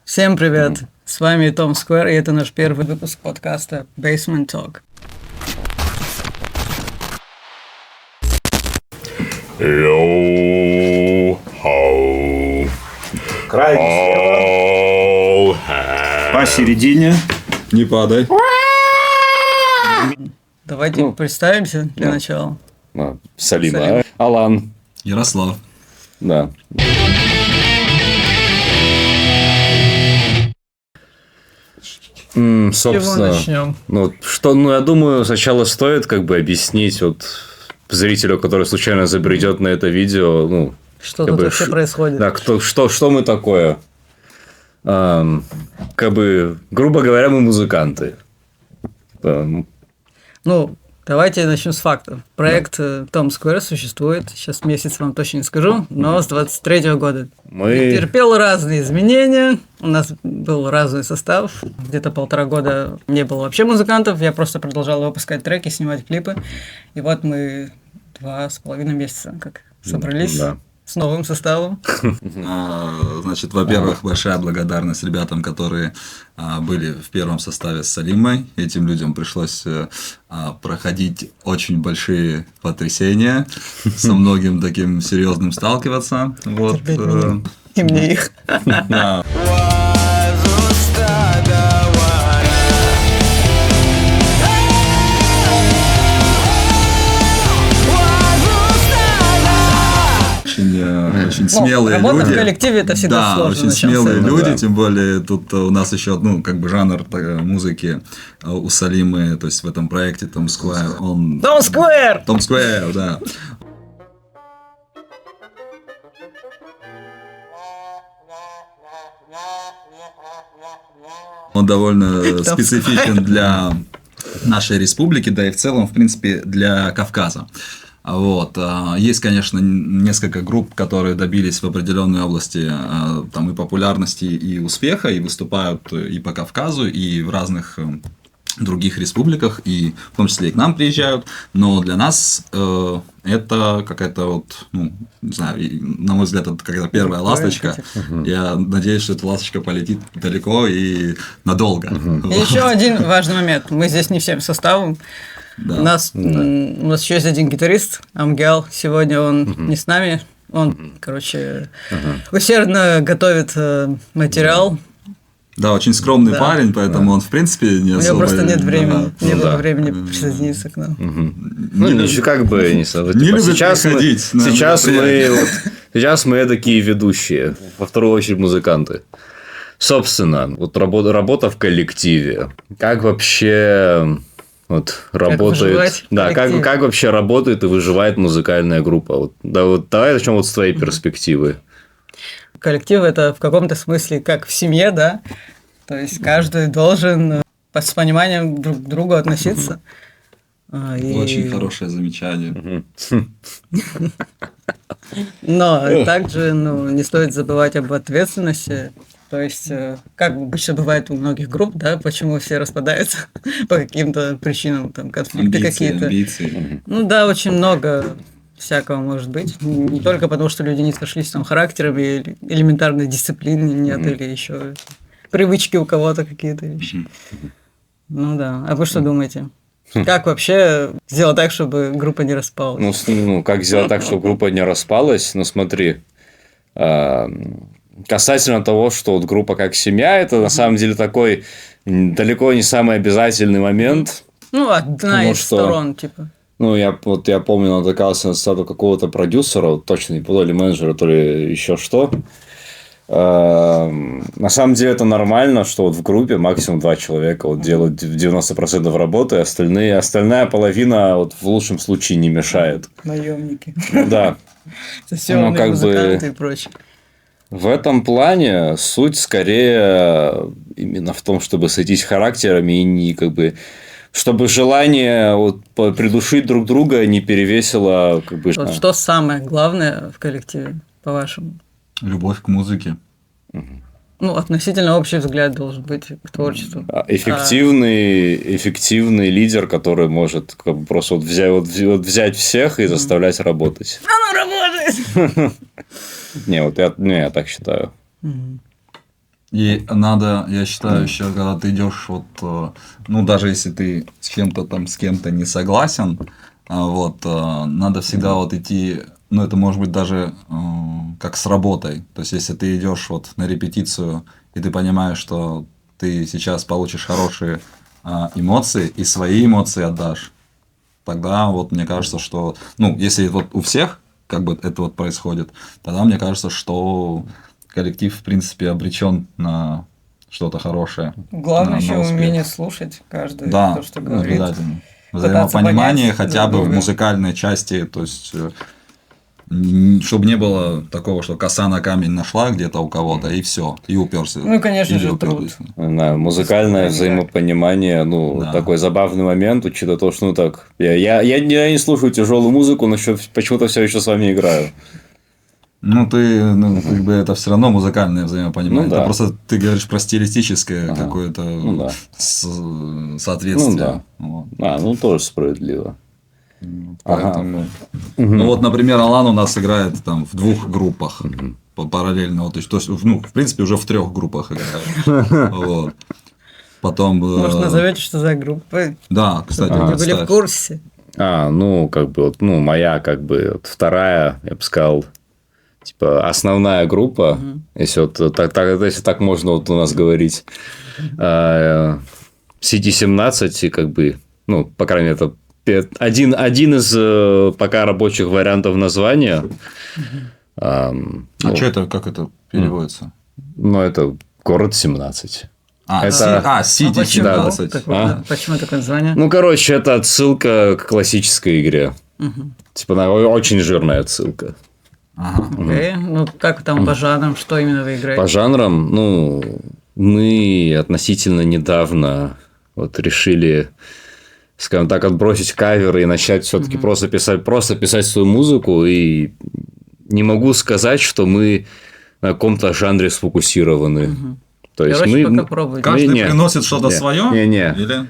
Всем привет! С вами Том Square, и это наш первый выпуск подкаста Basement Talk. Йоу-хоу. Крайне слева. Посередине. Не падай. Давайте представимся для начала. Салима. Алан. Ярослав. Да. Собственно, начнем? Я думаю, сначала стоит объяснить зрителю, который случайно забредет на это видео, что тут вообще происходит. Да, что мы такое? Грубо говоря, мы музыканты. Давайте начнем с фактов. Проект Tom Square существует, сейчас месяц вам точно не скажу, но с 23-го года. Терпел разные изменения, у нас был разный состав, где-то 1,5 года не было вообще музыкантов, я просто продолжал выпускать треки, снимать клипы, и вот мы 2,5 месяца как собрались. Да. С новым составом. Значит, во-первых, большая благодарность ребятам, которые были в первом составе с Салимой. Этим людям пришлось проходить очень большие потрясения, со многим таким серьезным сталкиваться. И мне их. Очень смелые люди. Работа в коллективе это всегда сложно. Да, очень смелые люди, тем более тут у нас еще жанр музыки у Салимы, то есть в этом проекте Tom Square, Tom Square! Tom Square, да. Он довольно специфичен для нашей республики, да и в целом, в принципе, для Кавказа. Есть, конечно, несколько групп, которые добились в определенной области и популярности, и успеха, и выступают и по Кавказу, и в разных других республиках, и в том числе и к нам приезжают. Но для нас это какая-то не знаю, на мой взгляд, это какая-то первая ласточка. Я надеюсь, что эта ласточка полетит далеко и надолго. И еще один важный момент. Мы здесь не всем составом. Да. У нас еще есть один гитарист, Амгел. Сегодня он не с нами. Он, усердно готовит материал. Да, очень скромный парень, поэтому он, в принципе, не особо... У него просто нет времени, не было времени присоединиться к нам. Не любит приходить. Сейчас мы такие ведущие, во вторую очередь музыканты. Собственно, работа в коллективе. Как вообще... работает. Как вообще работает и выживает музыкальная группа? Давай начнем с твоей перспективы. Коллектив это в каком-то смысле как в семье, да? То есть каждый должен с пониманием друг к другу относиться. Очень хорошее замечание. Но также не стоит забывать об ответственности. То есть, как обычно бывает у многих групп, да, почему все распадаются по каким-то причинам, конфликты какие-то. Амбиции. Очень много всякого может быть. Не только потому, что люди не сошлись характерами, или элементарной дисциплины нет, или еще привычки у кого-то какие-то вещи. А вы что думаете? Как вообще сделать так, чтобы группа не распалась? Как сделать так, чтобы группа не распалась? Смотри. Касательно того, что группа как семья, это на самом деле такой далеко не самый обязательный момент. Одна из сторон, типа. Я помню, натыкался на стату какого-то продюсера, точно не помню, то ли менеджера, то ли еще что. На самом деле это нормально, что в группе максимум 2 человека делают 90% работы, остальная половина в лучшем случае не мешает. Наемники. Да. Сессионные музыканты и прочее. В этом плане суть скорее именно в том, чтобы сойтись характерами и не чтобы желание придушить друг друга не перевесило Что самое главное в коллективе, по-вашему? Любовь к музыке. Относительно общий взгляд должен быть к творчеству. Эффективный лидер, который может просто взять всех и заставлять работать. Работает! Я так считаю. И надо, я считаю, еще, когда ты идешь, вот, ну, даже если ты с чем-то там, с кем-то не согласен, вот, надо всегда вот идти, ну, это может быть даже как с работой. То есть, если ты идешь вот на репетицию, и ты понимаешь, что ты сейчас получишь хорошие эмоции, и свои эмоции отдашь, тогда вот мне кажется, что, ну, если вот у всех как бы это вот происходит, тогда мне кажется, что коллектив, в принципе, обречен на что-то хорошее. Главное еще умение слушать каждый, да, то, что говорит. Обязательно. Взаимопонимание понять хотя бы друг в друга. музыкальной части, то есть, чтобы не было такого, что коса на камень нашла где-то у кого-то, и все, и уперся. Ну и, конечно Или же, уперлись. труд. Да, музыкальное Искусство взаимопонимание, ну, Да. такой забавный момент, учитывая то, что, ну, так, я не слушаю тяжелую музыку, но почему-то все еще с вами играю. Ну, ты, ну, как бы это все равно музыкальное взаимопонимание. Ну, да. Это просто ты говоришь про стилистическое какое-то Ну, да. соответствие. Ну, да. Вот. Ну, тоже справедливо. Поэтому... Ну, вот, например, Алан у нас играет там в 2 группах параллельно. Вот, то есть, ну, в принципе, уже в 3 группах играет. Вот. Потом... Может, назовете, что за группа? Да, кстати. Люди были в кстати. курсе. Ну, как бы, вот, ну, моя, как бы, вот вторая, я бы сказал, типа, основная группа, если вот если так можно вот у нас говорить, CT-17, и как бы, ну, по крайней мере, это один из пока рабочих вариантов названия. Что это, как это переводится? Ну, это город 17. City Почему? 17. Почему такое название? Ну, короче, это отсылка к классической игре. Типа, очень жирная отсылка. Окей. Ну, как там по жанрам, что именно вы играете? По жанрам, ну, мы относительно недавно вот решили, скажем так, отбросить каверы и начать все-таки просто писать свою музыку. И не могу сказать, что мы на каком-то жанре сфокусированы. То есть Короче, мы пока пробуйте. Каждый приносит что-то свое? Не. Или...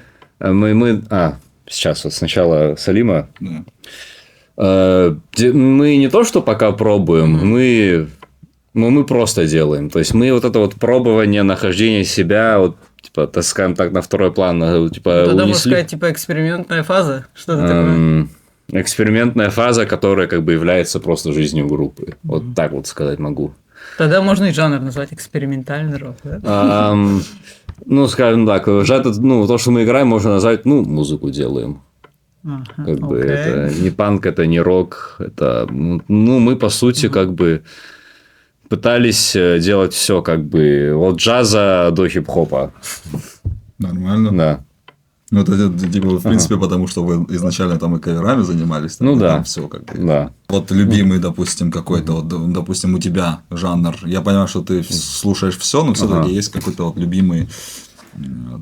Сейчас вот сначала Салима. Да. Мы не то, что пока пробуем, мы просто делаем. То есть мы вот это вот пробование, нахождение себя, вот, типа, так скажем так, на второй план, типа, Тогда можно унесли. сказать, типа, экспериментная фаза. Что-то такое. Экспериментная фаза, которая как бы является просто жизнью группы. Вот так вот сказать могу. Тогда можно и жанр назвать экспериментальный рок. Да? Ну, скажем так, то, что мы играем, можно назвать, музыку делаем. Как бы это не панк, это не рок, это, мы по сути как бы пытались делать все как бы от джаза до хип-хопа. Нормально. Да. Ну, это типа, в принципе, потому что вы изначально там и каверами занимались. Там, Ну, да. Там все как бы. Да. Вот любимый, допустим, какой-то, вот, допустим, у тебя жанр. Я понимаю, что ты слушаешь все, но все-таки есть какой-то вот любимый,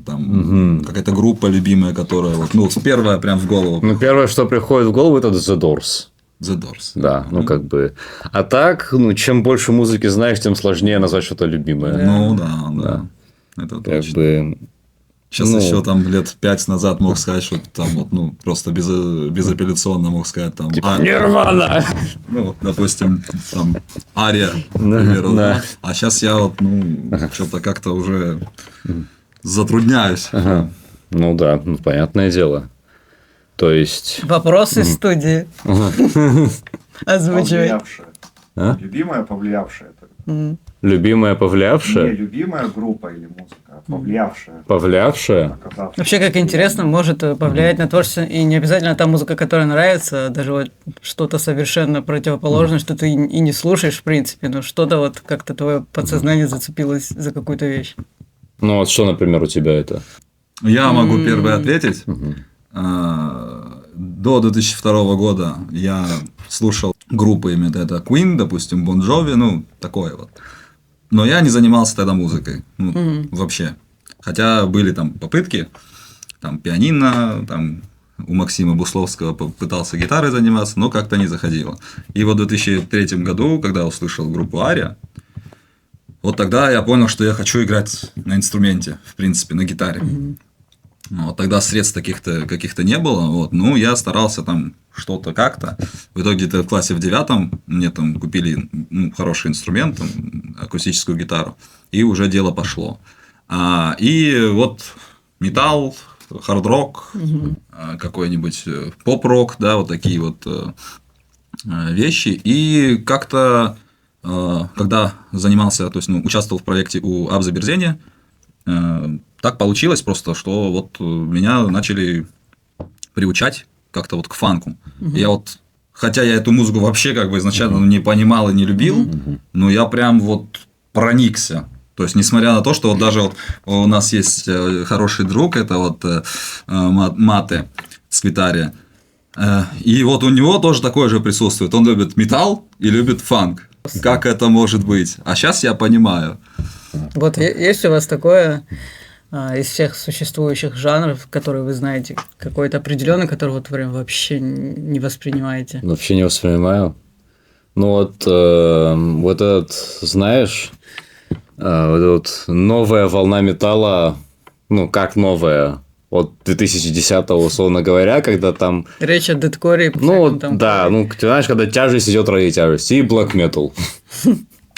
там, какая-то группа любимая, которая вот, ну, первая прям в голову. Ну, первое, что приходит в голову, это The Doors. The Doors. Да, ну как бы. А так, чем больше музыки знаешь, тем сложнее назвать что-то любимое. Ну, да. Это Как точно. бы. Сейчас еще там лет 5 назад мог сказать, что там вот, просто безапелляционно мог сказать там. Нирвана! Ну, допустим, там Ария, к примеру, да. А сейчас я вот, что-то как-то уже затрудняюсь. Ну да, понятное дело. То есть. Вопрос из студии. Озвучивай. Повлиявшая. Любимая, повлиявшая. Любимая, повлиявшая? Не любимая группа или музыка, а повлиявшая. Повлиявшая? Оказавшаяся. Вообще, как интересно, может повлиять на творчество, и не обязательно та музыка, которая нравится, а даже вот что-то совершенно противоположное, что ты и не слушаешь, в принципе, но что-то вот как-то твое подсознание зацепилось за какую-то вещь. Ну, вот что, например, у тебя это? Я могу первый ответить. До 2002 года я слушал группы именно это Queen, допустим, Bon Jovi, такое вот. Но я не занимался тогда музыкой, вообще. Хотя были там попытки, там пианино, там у Максима Бусловского пытался гитарой заниматься, но как-то не заходило. И вот в 2003 году, когда я услышал группу Ария, вот тогда я понял, что я хочу играть на инструменте, в принципе, на гитаре. Вот, тогда средств каких-то не было. Вот. Ну, я старался там что-то как-то. В итоге где-то в классе в 9 мне там купили хороший инструмент, там, акустическую гитару, и уже дело пошло. И вот металл, хард-рок, какой-нибудь поп-рок, да, вот такие вот вещи. И как-то, когда занимался, то есть участвовал в проекте у Абза Берзени, так получилось просто, что вот меня начали приучать как-то вот к фанку. Я вот, хотя я эту музыку вообще как бы изначально не понимал и не любил, но я прям вот проникся. То есть, несмотря на то, что вот даже вот у нас есть хороший друг, это вот Мате Сквитария, и вот у него тоже такое же присутствует. Он любит металл и любит фанк. Как это может быть? А сейчас я понимаю. Вот есть у вас такое из всех существующих жанров, которые вы знаете, какой-то определенный, который вот прям вообще не воспринимаете? Вообще не воспринимаю. Ну вот этот, знаешь, вот новая волна металла, ну как новая, от 2010-го, условно говоря, когда там... Речь о дедкоре. Ну, там да, ну, ты знаешь, когда тяжесть идет ради тяжести, и black metal.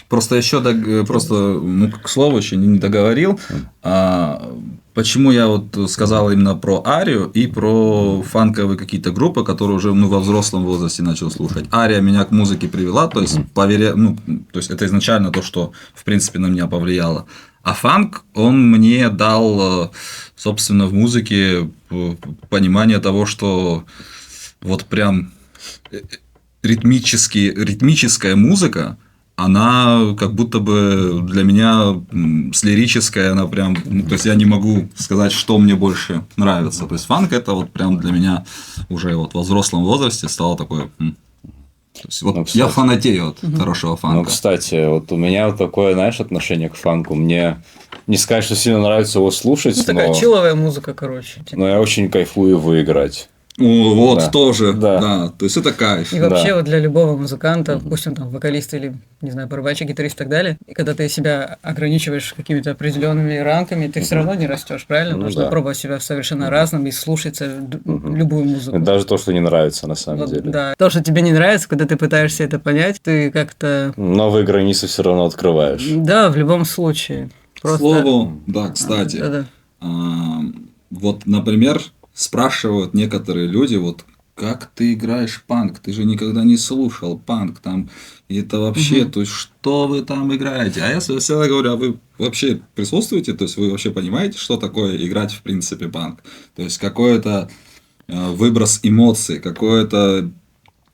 Просто еще, к слову, еще не договорил, почему я вот сказал именно про Арию и про фанковые какие-то группы, которые уже во взрослом возрасте начал слушать. Ария меня к музыке привела, то есть, то есть это изначально то, что в принципе на меня повлияло. А фанк, он мне дал, собственно, в музыке понимание того, что вот прям ритмическая музыка, она как будто бы для меня с лирической, она прям, то есть я не могу сказать, что мне больше нравится. То есть фанк это вот прям для меня уже вот во взрослом возрасте стало такое. То есть, вот я фанатею от хорошего фанка. Ну, кстати, вот у меня вот такое, знаешь, отношение к фанку. Мне не сказать, что сильно нравится его слушать, такая чилловая музыка, короче. Но я очень кайфую его играть. Вот, да. Тоже, да. То есть, это кайф. И вообще, вот для любого музыканта, пусть он там вокалист или, не знаю, барабанщик, гитарист и так далее, и когда ты себя ограничиваешь какими-то определенными рамками, ты все равно не растешь, правильно? Нужно пробовать себя в совершенно разном и слушаться любую музыку. Даже то, что не нравится, на самом деле. Да. То, что тебе не нравится, когда ты пытаешься это понять, ты как-то... Новые границы все равно открываешь. Да, в любом случае. К слову, да, кстати. Вот, например, спрашивают некоторые люди, вот как ты играешь панк, ты же никогда не слушал панк, там, и это вообще, то есть, что вы там играете? А я всегда говорю, а вы вообще присутствуете, то есть, вы вообще понимаете, что такое играть, в принципе, панк? То есть, какой-то выброс эмоций, какое-то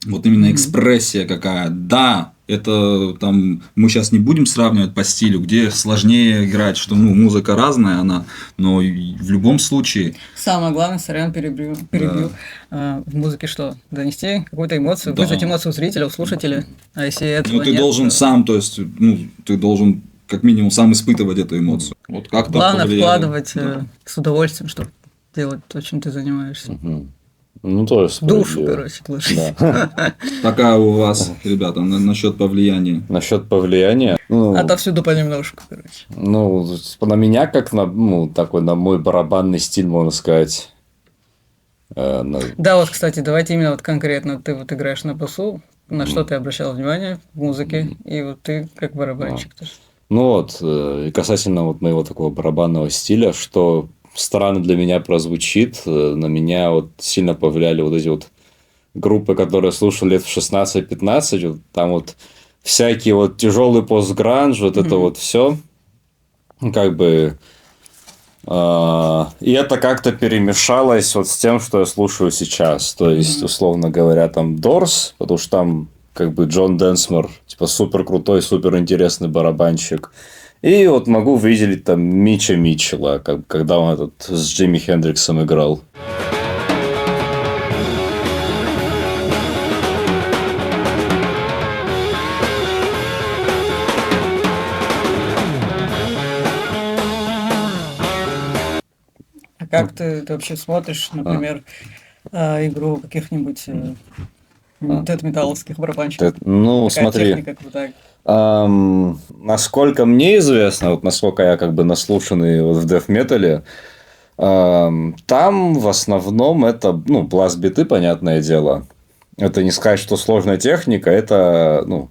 вот именно экспрессия какая, да, это там мы сейчас не будем сравнивать по стилю, где сложнее играть, что музыка разная, она, но в любом случае. Самое главное, сорян, перебью. В музыке что? Донести какую-то эмоцию, вызвать эмоцию у зрителя, у слушателя. А если этого ты должен сам, то есть, ты должен как минимум сам испытывать эту эмоцию. Вот как-то главное вкладывать с удовольствием, чтобы делать то, чем ты занимаешься. Ну, тоже душу, короче, вложить. Да. Такая у вас, ребята, насчет повлияния. Насчет повлияния. Отовсюду понемножку, короче. На меня, как такой на мой барабанный стиль, можно сказать. Да, вот, кстати, давайте именно вот конкретно ты вот играешь на басу, на что ты обращал внимание в музыке, и вот ты как барабанщик тоже. И касательно вот моего такого барабанного стиля, что странно для меня прозвучит, на меня вот сильно повлияли вот эти вот группы, которые я слушал лет в 16-15, вот там вот всякие вот тяжелый постгранж, вот это вот все, как бы, и это как-то перемешалось вот с тем, что я слушаю сейчас, то есть, условно говоря, там Doors, потому что там как бы Джон Денсмор, типа супер крутой, супер интересный барабанщик. И вот могу выделить там Митча Митчелла, когда он с Джимми Хендриксом играл. А как ты вообще смотришь, например, игру каких-нибудь дэт-металловских барабанщиков? Смотри. Техника крутая. Насколько мне известно, вот насколько я как бы наслушанный вот в дэф-метале, Там в основном это, ну, бласт-биты, понятное дело. Это не сказать, что сложная техника, это, ну,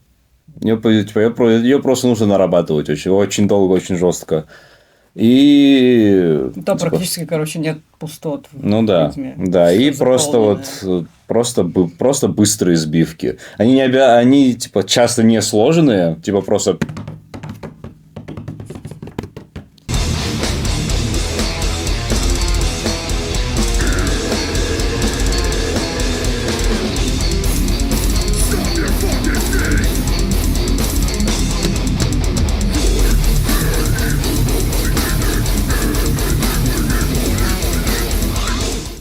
ее просто нужно нарабатывать очень долго, очень жестко. И... Там практически, короче, нет пустот. Ну да, ритме. да, и просто просто быстрые сбивки. Они типа часто не сложные, типа просто...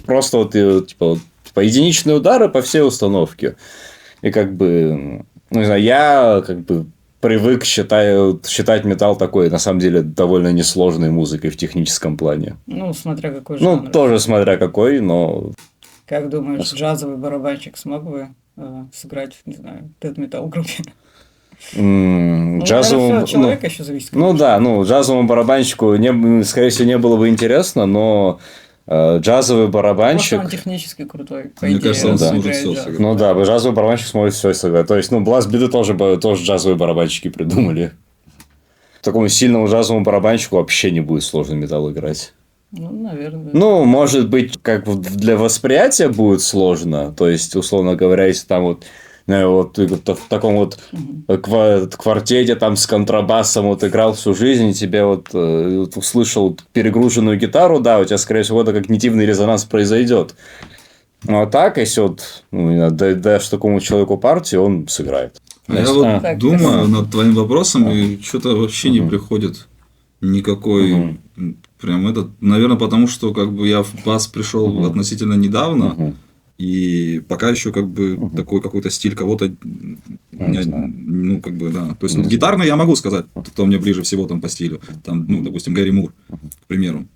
Просто вот, типа, единичные удары по всей установке. И как бы, ну, не знаю, я как бы привык считать металл такой, на самом деле, довольно несложной музыкой в техническом плане. Ну, смотря какой жанр. Ну, тоже смотря какой, но... Как думаешь, джазовый барабанщик смог бы сыграть, не знаю, дэт-метал группе? Джазовому... человека еще зависит. Ну да, джазовому барабанщику, скорее всего, не было бы интересно, но... Джазовый барабанщик... Просто он технически крутой. Мне кажется, он сможет все сыграть. Ну да, джазовый барабанщик сможет все сыграть. То есть, бласт-биты тоже джазовые барабанщики придумали. Такому сильному джазовому барабанщику вообще не будет сложно металл играть. Ну, наверное. Ну, может быть, как для восприятия будет сложно. То есть, условно говоря, если там вот в таком вот квартете там с контрабасом вот играл всю жизнь, и тебе вот услышал перегруженную гитару, да, у тебя, скорее всего, это когнитивный резонанс произойдет. Ну, а так, если вот даешь такому человеку партию, он сыграет. Я думаю над твоим вопросом, и что-то вообще не приходит никакой... Прям это, наверное, потому что как бы я в бас пришел относительно недавно, и пока еще как бы такой какой-то стиль кого-то, ну как бы да, то есть гитарно я могу сказать, кто мне ближе всего там по стилю, там, ну допустим Гэри Мур, к примеру,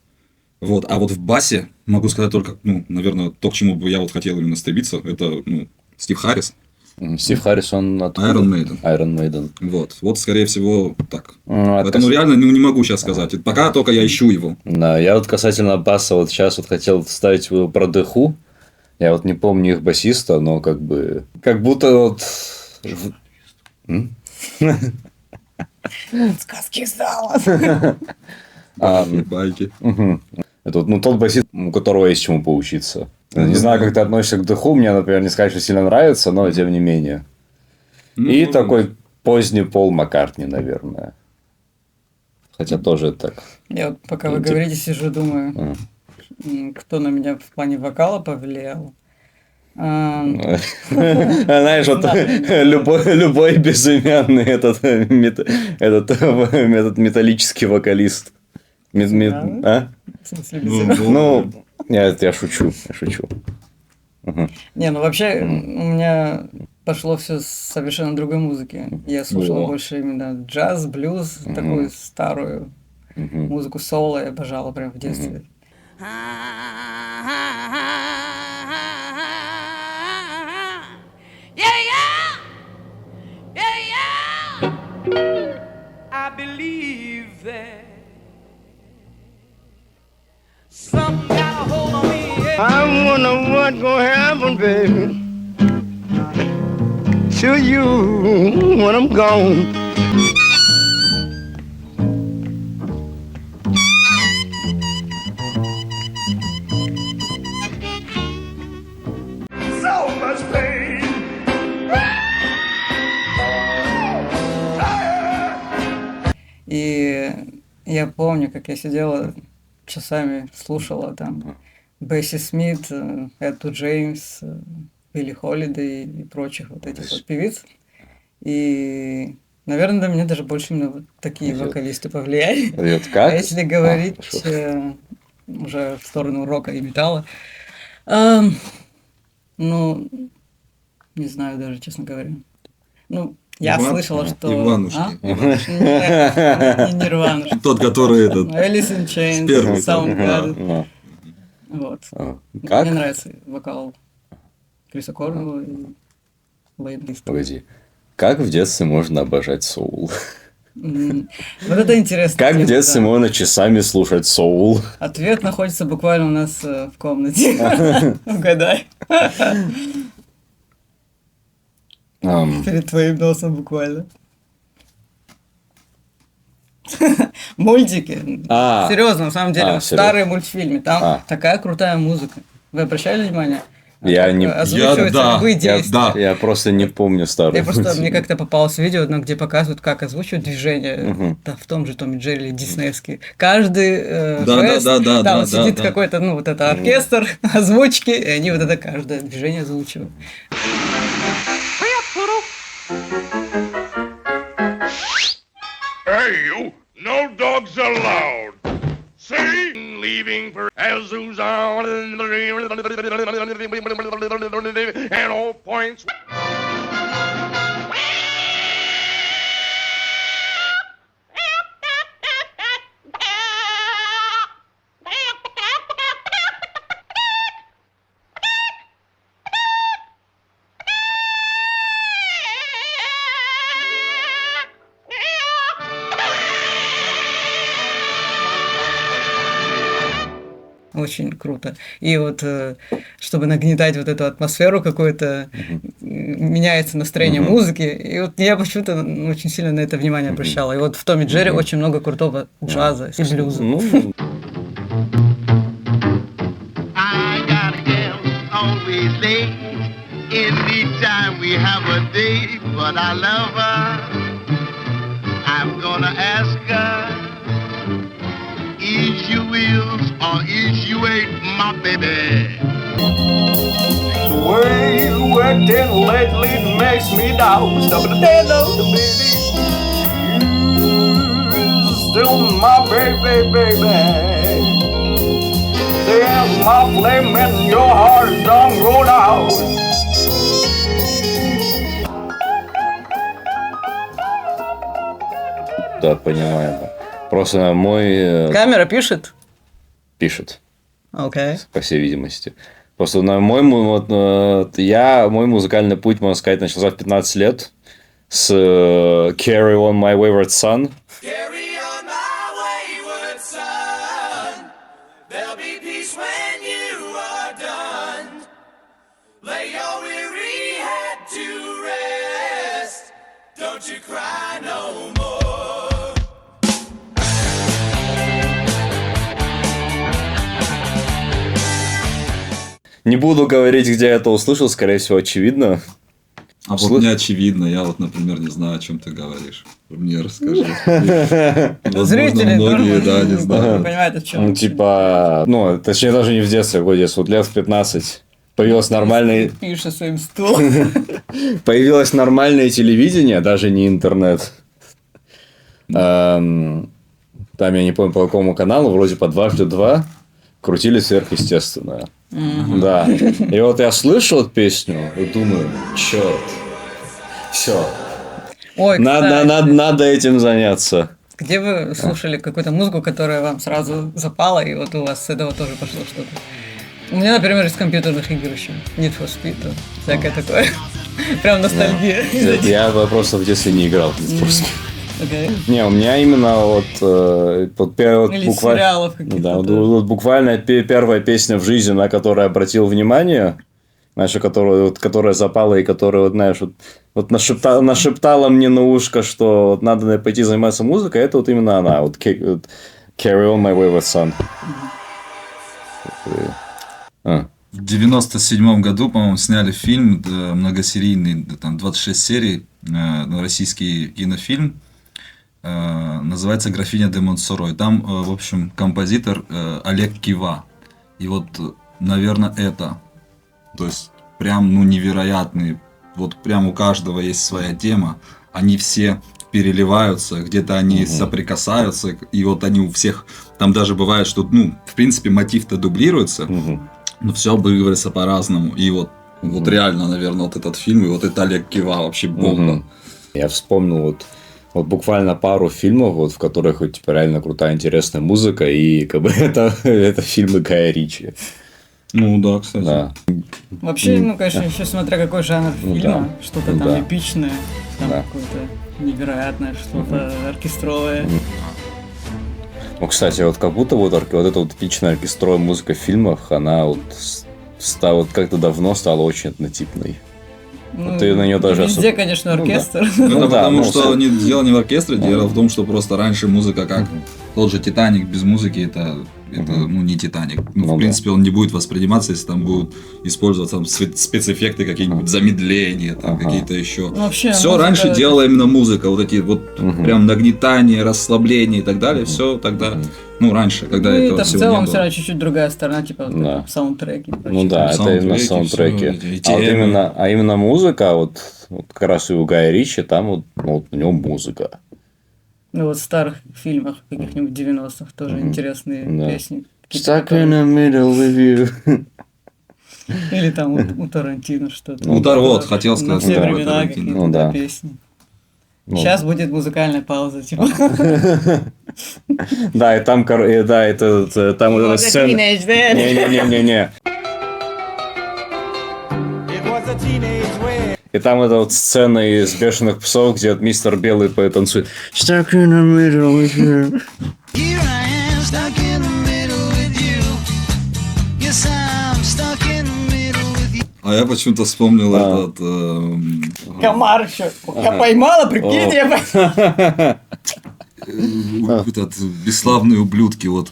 вот, а вот в басе могу сказать только, ну, наверное, то, к чему бы я вот хотел именно стремиться, это Стив Харрис. Стив Харрис, он откуда? Iron Maiden. Вот, скорее всего, так. Поэтому реально не могу сейчас сказать. Пока только я ищу его. Да, я вот касательно баса вот сейчас вот хотел вставить про Дэху. Я вот не помню их басиста, но как будто вот... Сказки из зала. Байки. Это вот, тот басист, у которого есть чему поучиться. Не знаю, как ты относишься к Дэху. Мне, например, не сказать, что сильно нравится, но тем не менее. И такой поздний Пол Маккартни, наверное. Хотя тоже так. Я вот пока вы говорите, сижу, думаю, кто на меня в плане вокала повлиял. Знаешь, вот любой безымянный этот металлический вокалист. В смысле, ну, я шучу. Не, ну вообще у меня пошло все с совершенно другой музыки. Я слушал больше именно джаз, блюз, такую старую музыку соло я обожала прям в детстве. I believe that something got a hold on me. I wonder what's gonna happen, baby, to you when I'm gone. So much pain. И я помню, как я сидела часами, слушала там Бесси Смит, Эту Джеймс, Билли Холидей и прочих вот этих вот певиц. И, наверное, на меня даже больше именно вот такие вокалисты повлияли. А если говорить уже в сторону рока и металла, ну, не знаю даже, честно говоря. Ну, я слышала, что... Иванушки. Не Нирванушки. Тот, который этот... Alice in Chains, Первый. Soundgarden. Вот. Как? Мне нравится вокал Криса Корнелла и Лейн Лист. Погоди. Как в детстве можно обожать соул? Вот это интересно. Как в детстве можно часами слушать соул? Ответ находится буквально у нас в комнате. Угадай. Перед твоим носом буквально. Мультики. Серьезно, на самом деле, старые мультфильмы. Там такая крутая музыка. Вы обращали внимание? Я не... Я просто не помню старые. Мне как-то попалось видео, где показывают, как озвучивают движение в том же Томе и Джерри или диснеевский. Каждый жест, там сидит какой-то, вот это оркестр озвучки, и они вот это каждое движение озвучивают. Hey, you! No dogs allowed! See? Leaving for Azusa and all points. Очень круто. И вот, чтобы нагнетать вот эту атмосферу какую-то, меняется настроение музыки. И вот я почему-то очень сильно на это внимание обращала. И вот в Томе и Джерри очень много крутого джаза и блюза. Is you wheels or is you ain't my baby? The way you acting lately makes me doubt. Stop the dead of the baby. You still my baby, baby. There's my flame in your heart, don't go down. Да, понимаю. Просто мой... Камера пишет? Пишет. Окей. По всей видимости. Просто на мой музыкальный путь, можно сказать, начался в 15 лет с Carry On My Wayward Son. Carry on my wayward son. There'll be peace when you are done. Lay your weary head to rest. Don't you cry no more. Не буду говорить, где я это услышал, скорее всего, очевидно. А вот не очевидно, я вот, например, не знаю, о чем ты говоришь. Мне расскажи. Зрители, многие, не знаю. Понимают, о чем. Точнее, даже не в детстве, какой детство, вот лет в 15. Появилось нормальное... Пишешь своим стулом. Появилось нормальное телевидение, даже не интернет. Там, я не помню, по какому каналу, вроде по 2+2, крутили сверхъестественное. Да. И вот я слышу эту песню и думаю, черт, все. Ой, надо этим заняться. Где вы слушали какую-то музыку, которая вам сразу запала, и вот у вас с этого тоже пошло что-то? У меня, например, из компьютерных игр еще. Need for Speed, всякое такое. Прям ностальгия. Я просто в детстве не играл в Need for Speed. Okay. Не, у меня именно или сериалов каких-то. Да, буквально первая песня в жизни, на которую я обратил внимание, знаешь, которая запала и которая, знаешь, нашептала мне на ушко, что надо пойти заниматься музыкой, это вот именно она, вот Carry On My Wayward Son. В 97 году, по-моему, сняли фильм многосерийный, там 26 серий, российский кинофильм. Называется «Графиня де Монсоро». И там, в общем, композитор Олег Кива. И вот, наверное, это. То есть, прям, невероятный. Вот прям у каждого есть своя тема. Они все переливаются, где-то они соприкасаются. И вот они у всех... Там даже бывает, что, в принципе, мотив-то дублируется. Но все обыгрывается по-разному. И вот реально, наверное, вот этот фильм, и вот это Олег Кива вообще бомба. Я вспомнил вот буквально пару фильмов, в которых реально крутая, интересная музыка, и как бы это фильмы Гая Ричи. Ну да, кстати. Да. Вообще, конечно, еще смотря какой жанр фильма, что-то там эпичное, там какое-то невероятное, что-то оркестровое. Ну, кстати, вот как будто вот эта вот типичная оркестровая музыка в фильмах, она вот как-то давно стала очень однотипной. Ну, ты на нее даже везде, конечно, оркестр. Ну, потому что дело не в оркестре, дело в том, что просто раньше музыка как тот же «Титаник» без музыки это не «Титаник». В принципе, он не будет восприниматься, если там будут использоваться там спецэффекты, какие-нибудь замедления, там какие-то еще. Все раньше делала именно музыка, вот эти вот прям нагнетание, расслабление и так далее, все тогда. Раньше, когда этого это всего в целом не было. все равно чуть-чуть другая сторона, типа саундтреки. Ну да, это именно саундтреки. А именно музыка, вот как раз и у Гая Ричи, там вот у него музыка. Ну вот в старых фильмах, каких-нибудь 90-х, тоже интересные песни. Stuck in the middle with you. Или там у Тарантино что-то. Вот, хотел сказать. На все времена какие-то песни. Сейчас будет музыкальная пауза, типа. Да, и там, там вот эта сцена... Не-не-не-не. И там эта вот сцена из «Бешеных псов», где мистер Белый танцует. Stuck in the middle with you. Here I am, stuck in the middle with you. Yes, I'm stuck in the middle with you. А я почему-то вспомнил этот... Комар еще. Я поймала, прикинь, этот «Бесславные ублюдки». Вот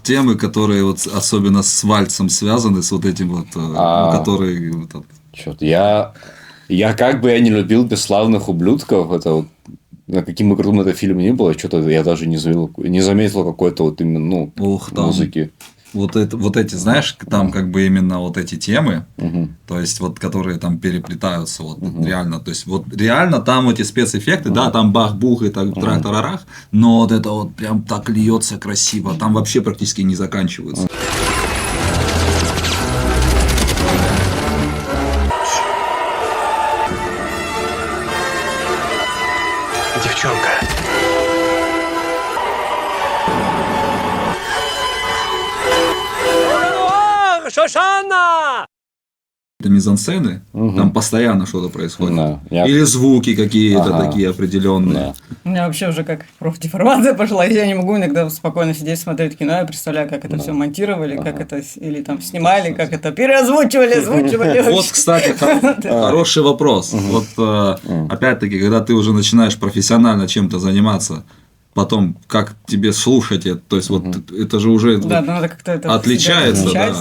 темы, которые вот особенно с вальсом связаны, с вот этим вот, которые... Чё-то я как бы не любил «Бесславных ублюдков», это вот, каким бы крутым это фильм ни было, что-то я даже не заметил какой-то вот именно, музыки. Вот эти, знаешь, там как бы именно вот эти темы, то есть вот которые там переплетаются, вот реально, то есть вот реально там эти спецэффекты, да, там бах-бух и так трах-тарарах, но вот это вот прям так льется красиво, там вообще практически не заканчивается. Девчонка. Шошана! Это мизансцены, там постоянно что-то происходит. Или звуки какие-то такие определенные. У меня вообще уже как профдеформация пошла, я не могу иногда спокойно сидеть, смотреть кино, я представляю, как это все монтировали, как это или там снимали, как это переозвучивали, озвучивали. Вот, кстати, хороший вопрос. Вот опять-таки, когда ты уже начинаешь профессионально чем-то заниматься, потом, как тебе слушать это, то есть, вот это же уже надо как-то это отличается, да.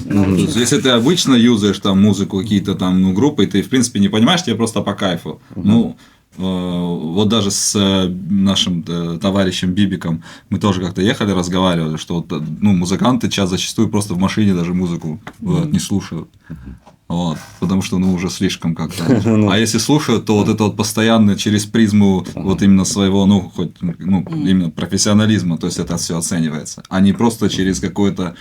То есть, если ты обычно юзаешь там музыку, какие-то там группы, ты, в принципе, не понимаешь, тебе просто по кайфу. Вот даже с нашим товарищем Бибиком мы тоже как-то ехали, разговаривали, что вот, музыканты зачастую просто в машине даже музыку не слушают. Вот, потому что, уже слишком как-то. А если слушают, то вот это вот постоянно через призму вот именно своего, именно профессионализма, то есть это все оценивается, а не просто через какое-то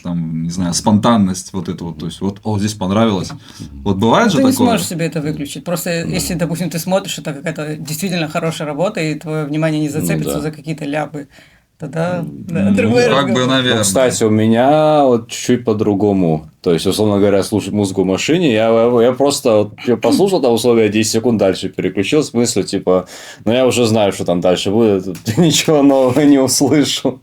там, не знаю, спонтанность вот эту вот, то есть вот, здесь понравилось. Вот бывает же такое? Ты не сможешь себе это выключить. Просто если, допустим, ты смотришь, это какая-то действительно хорошая работа, и твое внимание не зацепится за какие-то ляпы, тогда другой разговор. Как бы, наверное. Кстати, у меня вот чуть-чуть по-другому. То есть, условно говоря, слушать музыку в машине, я просто послушал там условия 10 секунд, дальше переключил, в смысле, типа, я уже знаю, что там дальше будет, ничего нового не услышу.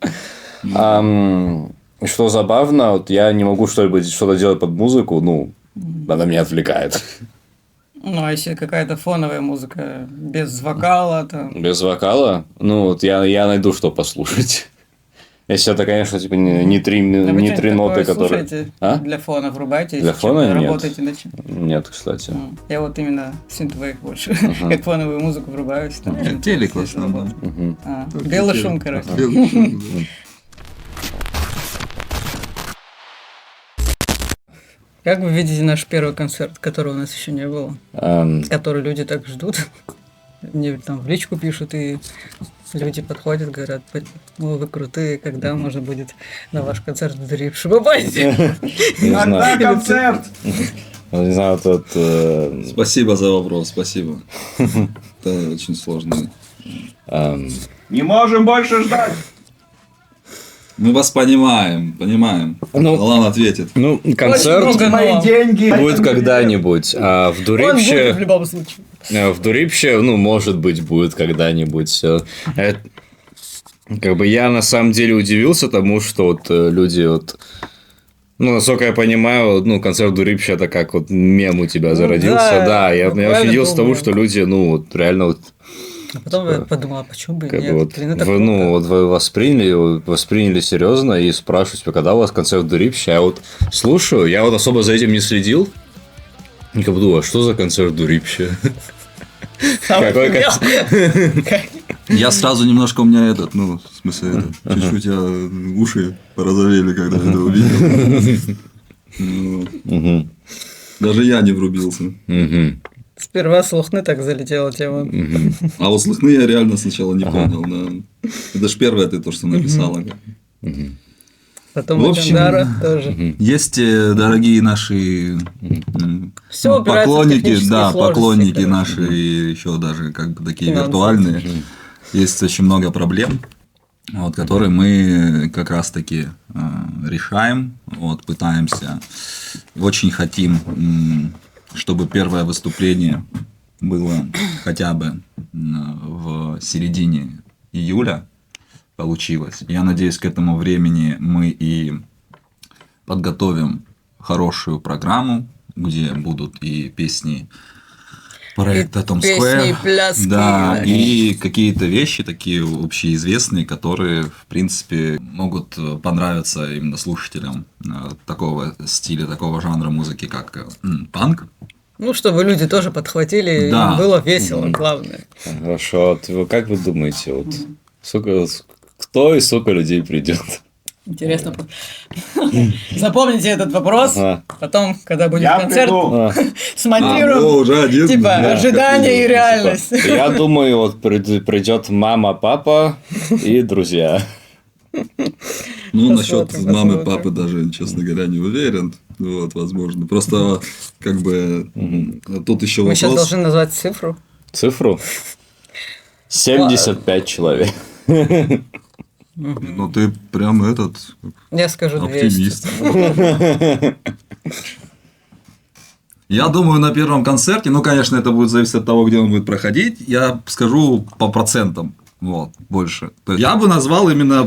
Что забавно, вот я не могу что-то делать под музыку, она меня отвлекает. А если какая-то фоновая музыка без вокала, то... Без вокала? Я найду, что послушать. Если это, конечно, типа не три ноты, которые... Для фона врубайте, для фона работаете над чем? Нет, кстати. Я вот именно синтвейв больше, как фоновую музыку врубаюсь. Телек в основном. Белый шум, короче. Как вы видите наш первый концерт, которого у нас еще не было, который люди так ждут? Мне там в личку пишут, и люди подходят, говорят, вы крутые, когда можно будет на ваш концерт в Дрипше попасть? Когда концерт? Не знаю, тут... Спасибо за вопрос, спасибо. Это очень сложно. Не можем больше ждать. Мы вас понимаем. Алан ответит. Ну, концерт Мои деньги. будет когда-нибудь, а в Он Дурипще... будет в любом случае. В Дурипще, ну, может быть, будет когда-нибудь. Как бы я на самом деле удивился тому, что вот люди вот... Ну, насколько я понимаю, ну, концерт Дурипща это как вот мем у тебя зародился. Да, я очень удивился тому, что люди, ну, вот реально вот... А потом я подумала, почему бы Как нет? бы вот вы восприняли серьезно и спрашиваете, когда у вас концерт Дурипща. Я вот слушаю, я вот особо за этим не следил. И как бы думаю, а что за концерт Дурипща? Какой концерт? Я сразу немножко у меня чуть-чуть уши порозовели, когда это увидел. Даже я не врубился. Сперва с Лухны так залетела тема. А вот с Лухны я реально сначала не понял. Да. Это ж первое ты то, что написала. Потом В общем, Дара тоже. Есть дорогие наши Всё упирается в поклонники, технические да, сложности, поклонники короче. наши, и еще даже как бы такие Финансовые. виртуальные. Есть очень много проблем, вот, которые мы как раз-таки решаем, вот, пытаемся, очень хотим, чтобы первое выступление было хотя бы в середине июля получилось. Я надеюсь, к этому времени мы и подготовим хорошую программу, где будут и песни проекта Tom песни, Square, и пляски, да, и- и какие-то вещи такие общеизвестные, которые, в принципе, могут понравиться именно слушателям такого стиля, такого жанра музыки, как панк. Ну, чтобы люди тоже подхватили, и Да. им было весело, главное. Хорошо, как вы думаете, вот кто и сколько людей придет? Интересно. Запомните этот вопрос, Ага. потом, когда будет Я концерт, приду. смонтируем, уже один. типа, Да, ожидания и как реальность. Я думаю, вот придет мама, папа и друзья. Ну, насчет Посмотрим, мамы, посмотрим. папы даже, честно говоря, не уверен. Вот, возможно. Просто, как бы, тут еще Мы сейчас вопрос. должны назвать цифру. Цифру? 75 человек. Ну, ты прям этот Я скажу 200. оптимист. Я думаю, на первом концерте, ну, конечно, это будет зависеть от того, где он будет проходить, я скажу по процентам, вот, больше. То есть, я бы назвал именно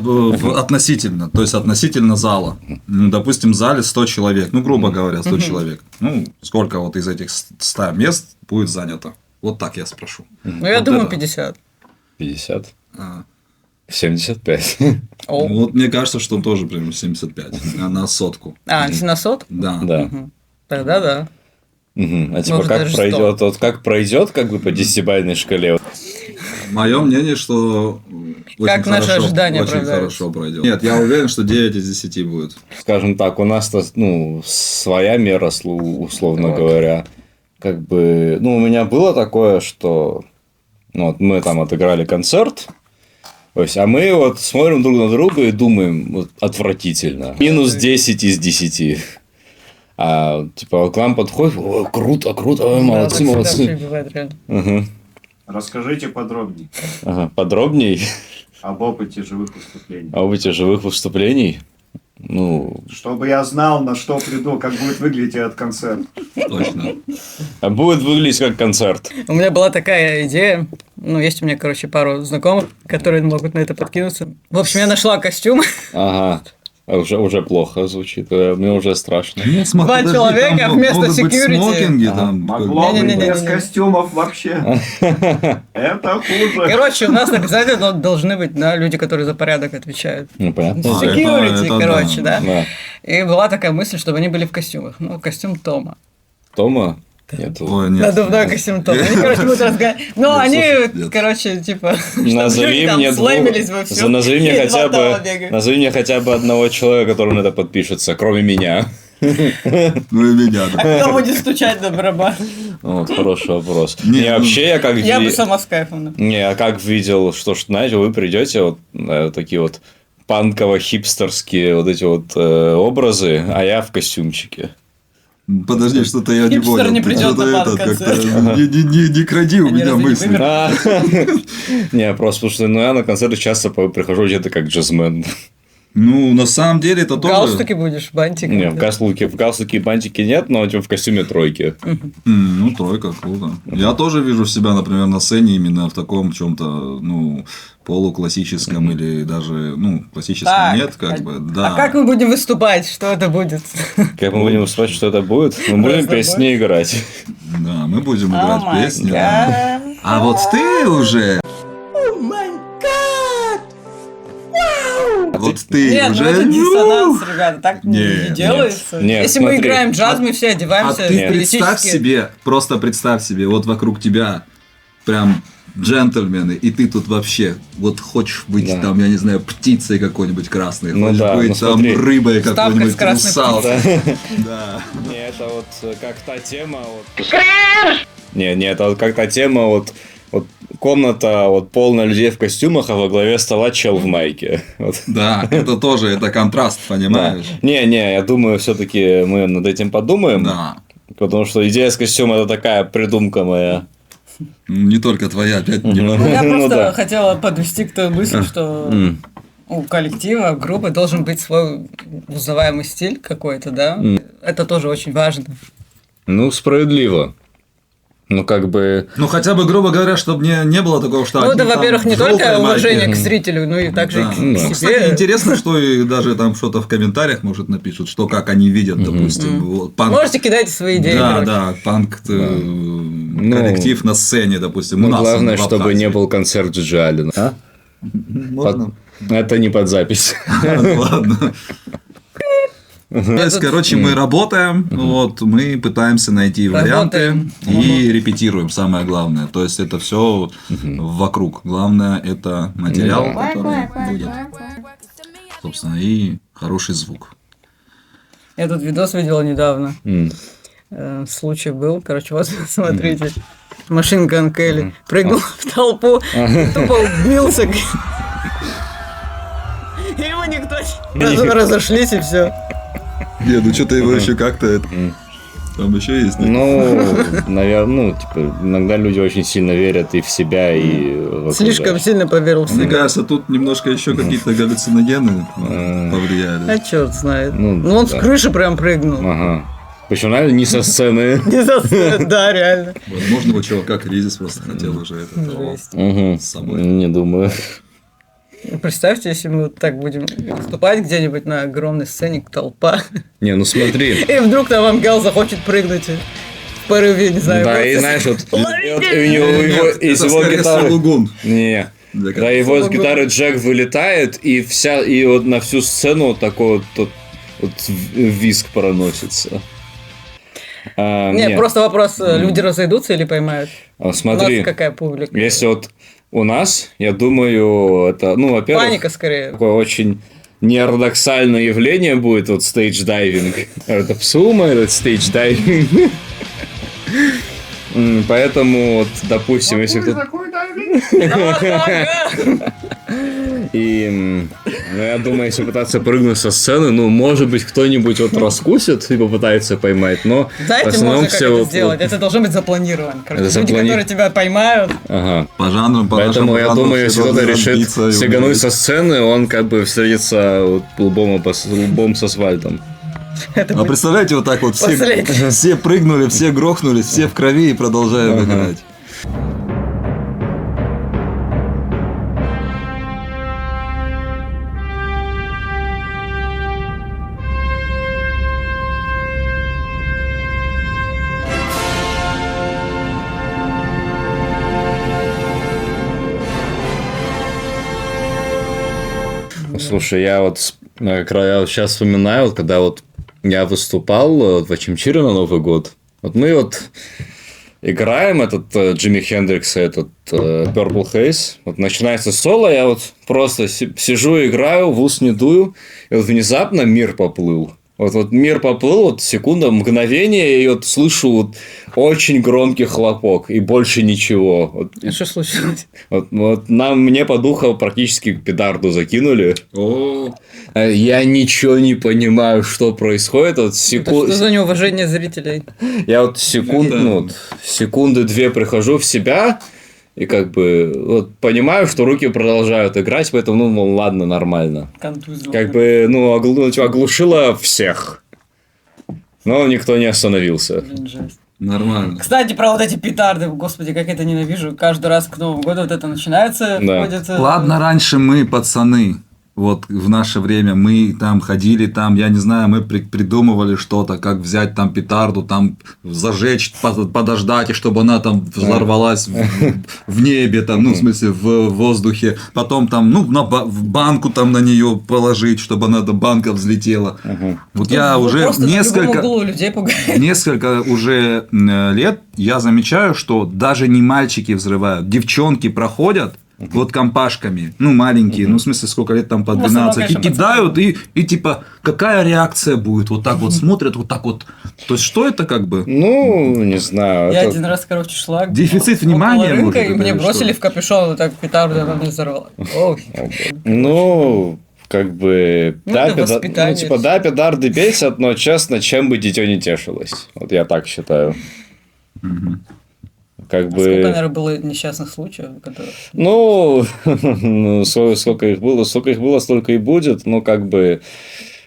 относительно, то есть, относительно зала. Ну, допустим, в зале 100 человек, ну, грубо говоря, 100 человек. Ну, сколько вот из этих 100 мест будет занято? Вот так я спрошу. Ну, я Вот думаю, это. 50. 50. А. 75. О. Ну, вот мне кажется, что тоже примерно 75 на сотку. А, если на сот? Да. Да. Тогда да. Мгм. А типа Может, как даже пройдет, вот как пройдет, как бы по 10-бальной шкале. Мое мнение, что очень Как наши хорошо, ожидания очень оправдаются. хорошо пройдет. Нет, я уверен, что 9 из 10 будет. Скажем так, у нас-то, ну, своя мера, условно Так. говоря. Как бы, ну, у меня было такое, что ну, вот мы там отыграли концерт, то есть, а мы вот смотрим друг на друга и думаем, вот, отвратительно. Минус 10 из 10. А типа вот к нам подходит, о, круто, круто, ой, молодцы, Да, так молодцы. всегда прибивает, реально. Ага. Расскажите подробнее Ага. Подробней об опыте живых выступлений. об этих живых выступлений. Ну, Чтобы я знал, на что приду, как будет выглядеть этот концерт. Точно. а будет выглядеть как концерт. У меня была такая идея. Ну, есть у меня, короче, пару знакомых, которые могут на это подкинуться. В общем, я нашла костюм. Ага. А уже плохо звучит, мне уже страшно. Два человека вместо могут быть security. смокинги, там, Могло быть Не-не-не-не-не. без костюмов вообще. Это хуже. Короче, у нас обязательно должны быть, да, люди, которые за порядок отвечают. Ну, понятно. А, Security, это короче, да. Да. И была такая мысль, чтобы они были в костюмах. Ну, костюм Тома. Тома? Нет. Ой, нет. Надувной костюм Тома. Они, короче, будут разговаривать. Ну, Нет, они, слушай, нет. короче, типа, Назови там мне слэмились во всем. назови мне И хотя два Тома бы бегают. назови мне хотя бы одного человека, который на это подпишется, кроме меня. Ну и меня, да. Кто будет стучать на барабан? Вот, хороший вопрос. Не, Не, ну, вообще я как Я бы сама с кайфом. да. Не, а как видел, что знаете, вы придете вот такие вот панково-хипстерские вот эти вот образы, а я в костюмчике. Подожди, что-то я не Хипстер понял. не Ты придет что-то на этот, панк-концерт. как-то не кради у Они меня разве не мысли. вымерли? Не, просто потому что ну, я на концерты часто прихожу где-то как джазмен. Ну, на самом деле, это тоже... Галстуки будешь, бантики? Не, в галстуке и бантики нет, но в костюме тройки. Ну, тройка, круто. Я тоже вижу себя, например, на сцене именно в таком чем-то, ну, полуклассическом или даже, ну, классическом Так, нет, как бы, да. А как мы будем выступать? Что это будет? Как мы будем выступать, что это будет? Мы будем песни играть. Да, мы будем Oh играть my песни. God. Да. А вот ты уже... Вот ты Нет, уже... ну это диссонанс, ребята, так не Нет, делается. нет, Если мы смотри. играем джаз, мы все А одеваемся ты представь стилистически. себе, просто представь себе, вот вокруг тебя прям джентльмены, и ты тут вообще вот хочешь быть Да. там, я не знаю, птицей какой-нибудь красной, Ну хочешь да, быть ну там смотри. рыбой Вставка какой-нибудь, с красной русалкой. Да. Не, это вот как та тема... Не, это вот как та тема, вот комната вот полная людей в костюмах, а во главе стола чел в майке. Вот. Да, это тоже, это контраст, понимаешь? Не, я думаю, все-таки мы над этим подумаем. Да. Потому что идея с костюма это такая придумка моя. Не только твоя, опять не Ну, я Ну просто да. хотела подвести к той мысли, что у коллектива, группы должен быть свой узнаваемый стиль какой-то, да? Это тоже очень важно. Ну, справедливо. Ну, как бы... Ну, хотя бы, грубо говоря, чтобы не было такого, что... Ну, это, одни там во-первых, не желтые только майки. уважение к зрителю, но и также и Да. к Ну, себе. кстати, интересно, что и даже там что-то в комментариях, может, напишут, что как они видят, допустим, вот, панк. Можете кидать свои идеи. Да, короче. да, панк коллектив на сцене, допустим. Ну, у нас главное, в чтобы Абхазии. не был концерт Джиджи Аллена. А? Можно? Это не под запись. Ладно. То есть, короче, мы работаем, вот, мы пытаемся найти варианты и репетируем, самое главное. То есть, это все вокруг. Главное, это материал, который будет, собственно, и хороший звук. Я тут видос видела недавно. Случай был. Короче, вот смотрите. Машин Ган Келли прыгнул в толпу, тупо убился. Его никто не... Разошлись и все. Не, ну что-то его еще как-то... Там еще есть. Ну, наверное, типа, иногда люди очень сильно верят и в себя, и... Слишком сильно поверил в Мне себя. кажется, тут немножко еще какие-то галлюциногены повлияли. А черт знает. Ну, Ну, он да. с крыши прям прыгнул. Ага. Причем, наверное, не со сцены. Не заставит, да, реально. Возможно, у чувака кризис просто хотел уже это Жесть. Угу. с собой. Не думаю. Представьте, если мы вот так будем выступать где-нибудь на огромной сцене, толпа, Не, ну смотри. и вдруг там Ангел захочет прыгнуть в порыве, не знаю. Да, вот. и знаешь, вот Ловите! у него из Это его скорее гитары... Сулугун. Не. Да, Да, его с Сулугун. гитары Джек вылетает, и вот на всю сцену вот такой вот визг проносится. Нет, просто вопрос, люди разойдутся или поймают? У нас Смотри, какая публика? если вот у нас, я думаю, это, ну, во-первых, Паника скорее. такое очень неортодоксальное явление будет, вот стейдж-дайвинг. Это псума, это стейдж-дайвинг. Поэтому, вот, допустим, если кто-то... И ну, я думаю, если пытаться прыгнуть со сцены, ну, может быть, кто-нибудь вот раскусит и попытается поймать, но в Знаете, основном можно как все это вот... сделать? Это должно быть запланировано. Короче, Это люди, которые тебя поймают, Ага. По жанрам, по Поэтому нашему я жанру думаю, все если кто-то должны решит разбиться и сигануть умереть. со сцены, он как бы встретится вот лбом с асфальтом. это А будет представляете, вот так вот Последний. все прыгнули, все грохнулись, все в крови и продолжаем играть. Слушай, я вот сейчас вспоминаю, вот, когда вот я выступал в Ачимчире на Новый год. Вот мы вот играем этот Джимми Хендрикса, этот Purple Haze. Вот начинается соло, я вот просто сижу и играю, в ус не дую, и вот внезапно мир поплыл. Вот мир поплыл, вот секунда, мгновение, и вот слышу вот очень громкий хлопок, и больше ничего. Вот, А что случилось? вот мне по духу практически петарду закинули. О, Я ничего не понимаю, что происходит. Вот Что за неуважение зрителей? Я вот секунды 2 прихожу в себя, И как бы вот понимаю, что руки продолжают играть, поэтому, ну, мол, ладно, нормально. Контузил. Как бы, ну, оглушило всех. Но никто не остановился. Блин, жесть. Нормально. Кстати, про вот эти петарды, господи, как это ненавижу. Каждый раз к Новому году вот это начинается. Да. Ходят, Ладно, раньше мы, пацаны, вот в наше время, мы там ходили, там, я не знаю, мы придумывали что-то, как взять там петарду, там зажечь, подождать, и чтобы она там взорвалась в небе, там, ну, в смысле, в воздухе. Потом там, ну, в банку там на нее положить, чтобы она до банка взлетела. Вот я уже несколько уже лет я замечаю, что даже не мальчики взрывают, девчонки проходят, вот компашками, ну, маленькие, ну, в смысле, сколько лет там, по 12, и кидают, и типа, какая реакция будет? Вот так вот смотрят, вот так вот. То есть, что это как бы? Ну, не знаю. Я один раз, короче, шла. Дефицит внимания, рынка, может, и мне бросили что? в капюшон, вот так петарду, она мне взорвала. Ну, как бы, Ну, да, это воспитание. ну, типа, да, педарды бесят, но, честно, чем бы дитё не тешилось. Вот я так считаю. Как бы... Сколько, наверное, было несчастных случаев, которые... Ну, сколько их было, столько и будет. Ну, как бы,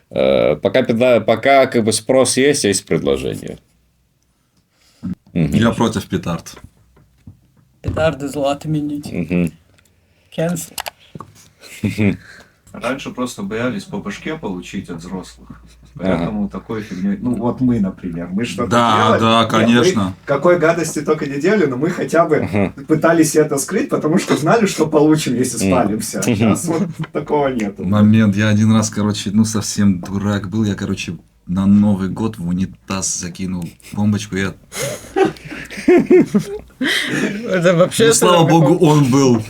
пока как бы спрос есть предложение. Я против петард. Петарды зло отменить. Cancel. Раньше просто боялись по башке получить от взрослых. Поэтому такой фигней. Ну, вот мы, например, мы что-то делали. Да, Нет, конечно. мы какой гадости только не делали, но мы хотя бы пытались это скрыть, потому что знали, что получим, если спалимся. Сейчас вот такого нету. Момент, я один раз, короче, ну, совсем дурак был, я, короче, на Новый год в унитаз закинул бомбочку, я... Это вообще... Ну, слава богу, он был.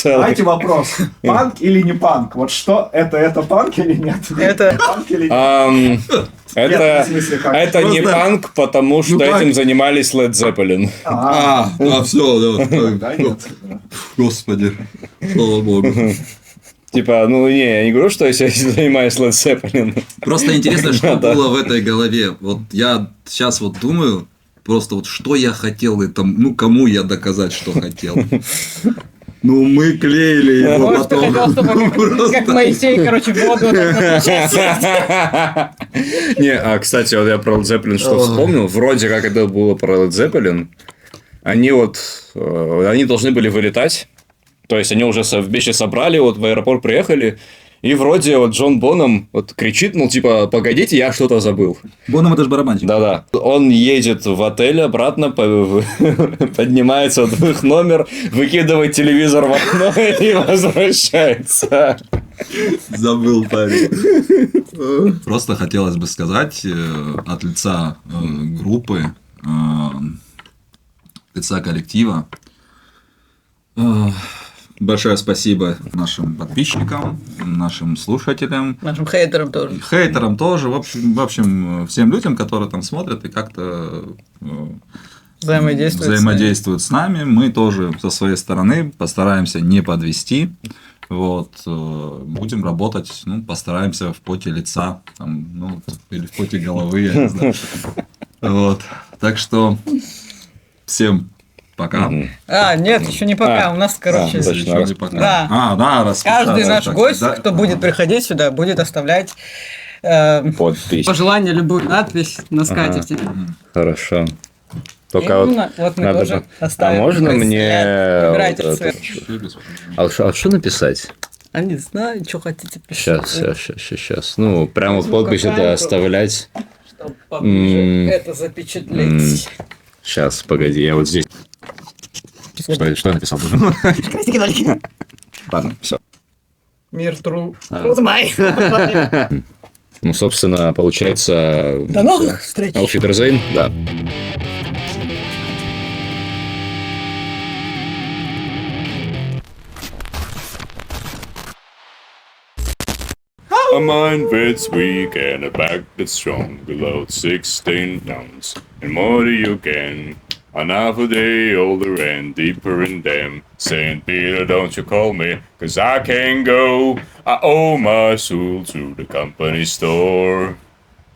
Давайте вопрос. Панк или не панк? Вот что? Это панк или нет? Это... Панк или нет? Это не панк, потому что этим занимались Led Zeppelin. Все, Да, нет. Господи, слава богу. Типа, ну не, я не говорю, что я занимаюсь Led Zeppelin. Просто интересно, что было в этой голове. Вот я сейчас вот думаю, просто вот что я хотел, это, ну, кому я доказать, что хотел. Ну, мы клеили его Может, ты потом. хотел, чтобы как Моисей, короче, воду... Не, кстати, вот я про Led Zeppelin что вспомнил. Вроде как это было про Led Zeppelin. Они должны были вылетать. То есть, они уже вместе собрали, вот в аэропорт приехали. И вроде вот Джон Бонхам вот кричит, мол, типа, погодите, я что-то забыл. Бонхам это же барабанщик. Да-да. Он едет в отель обратно, поднимается в их номер, выкидывает телевизор в окно и возвращается. Забыл, парень. Просто хотелось бы сказать от лица группы, лица коллектива, большое спасибо нашим подписчикам, нашим слушателям. Нашим хейтерам тоже. Хейтерам тоже. В общем, всем людям, которые там смотрят и как-то взаимодействуют с нами. Мы тоже со своей стороны постараемся не подвести. Вот, будем работать, ну, постараемся в поте лица, там, ну, или в поте головы, я не знаю. Вот. Так что всем пока. Нет, еще не пока. У нас, короче... точно, не пока. Да. Расписаться. Каждый наш Так, гость, да. кто будет приходить сюда, будет оставлять Подпись. пожелание, любую надпись на скатерти. Хорошо. Только вот мы надо тоже бы... оставим. можно мне... Выбирайте вот цвет. что написать? А не знаю, что хотите писать. Сейчас. Ну, прямо в подпись это оставлять. Чтобы поближе это запечатлеть. Сейчас, погоди, я вот здесь. Что я написал? Ладно, все. Мир тру. Ну, собственно, получается... До новых встреч! Auf Wiedersehen, да. A mind that's weak and a back that's strong, below 16 pounds, and more than you can. Another day older and deeper in them. Saint Peter, don't you call me, 'cause I can't go. I owe my soul to the company store.